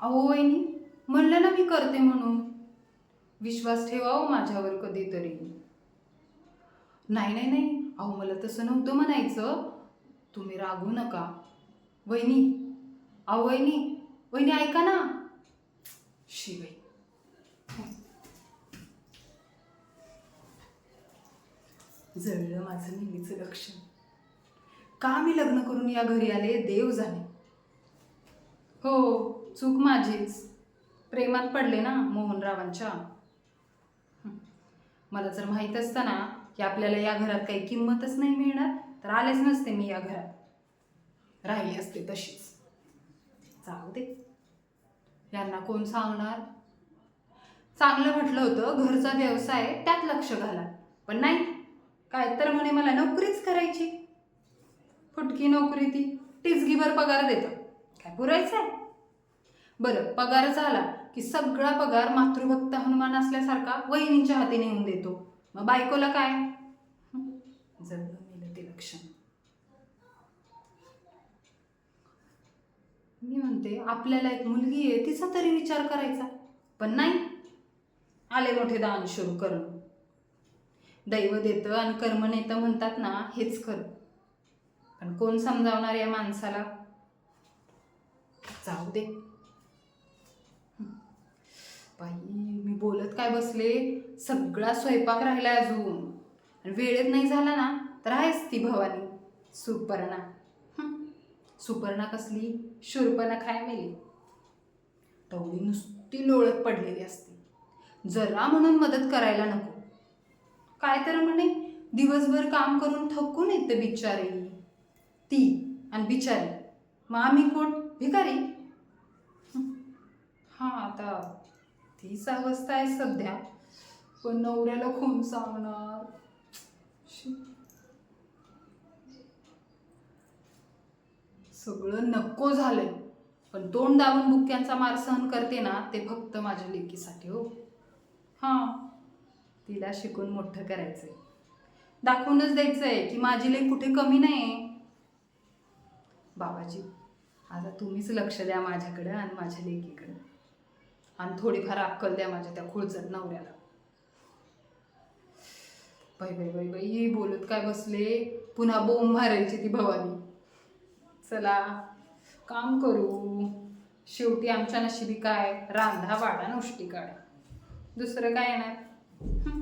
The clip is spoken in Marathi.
अहो वहिनी, म्हणलं ना मी करते म्हणून. विश्वास ठेवा हो माझ्यावर कधीतरी. नाही नाही नाही, अहो मला तसं नव्हतं म्हणायचं. तुम्ही रागवू नका. वहिनी, अहो वहिनी, वहिनी ऐका ना. शिवाय जळलं माझं नेहमीचं लक्ष. का मी लग्न करून या घरी आले देव जाणे. हो, चूक माझीच. प्रेमात पडले ना मोहनरावांच्या. मला जर माहीत असतं ना की आपल्याला या घरात काही किंमतच नाही मिळणार तर आलेच नसते मी या घरात. राहिली असते तशीच. जाऊ दे, यांना कोण सांगणार. चांगलं म्हटलं होतं घरचा व्यवसाय त्यात लक्ष घाला, पण नाही. काय तर म्हणे मला नोकरीच करायची. फुटकी नोकरी ती टिचगीभर पगार देतं. काय पुरायचं आहे. बरं, पगार झाला की सगळा पगार मातृभक्त हनुमान असल्यासारखा वहिनींच्या हाती नेऊन देतो. मग बायकोला काय. जळलं मेलं ते लक्षण. मी म्हणते आपल्याला एक मुलगी आहे तिचा तरी विचार करायचा, पण नाही. आले मोठे दान सुरू करणं. दैव देतं आणि कर्म नेतं म्हणतात ना, हेच खरं. पण कोण समजावणार या माणसाला. जाऊ दे. बाई, मी बोलत काय बसले. सगळा स्वयंपाक राहिला अजून. आणि वेळेत नाही झाला ना तर आहेच ती भवानी सुपर्णा. सुपर्णा कसली शूर्पणा खाय मेली. टवळी नुसती लोळत पडलेली असते. जरा म्हणून मदत करायला नको. काय तर म्हणे दिवसभर काम करून थकून येते बिचारी ती. आणि बिचारी मग आम्ही कोण, भिकारी. हा, आता तीच अवस्था आहे सध्या. पण नवऱ्याला कोण सांगणार. सगळं नको झालंय. पण तोंड दाबून बुक्यांचा मार सहन करते ना ते फक्त माझ्या लेकीसाठी हो. हां, तिला शिकून मोठं करायचंय. दाखवूनच द्यायचंय की माझी लेक कुठे कमी नाही. बाबाजी, आता तुम्हीच लक्ष द्या माझ्याकडं आणि माझ्या लेकीकडं. आणि थोडीफार अक्कल द्या माझ्या त्या खुळचट नवऱ्याला. बाई बाई बाई बाई, बोलत काय बसले. पुन्हा बोंब मारायची ती भवानी. चला काम करू. शेवटी आमच्या नशिबी काय, रांधा वाडा नुष्टी काढा. दुसरं काय येणार.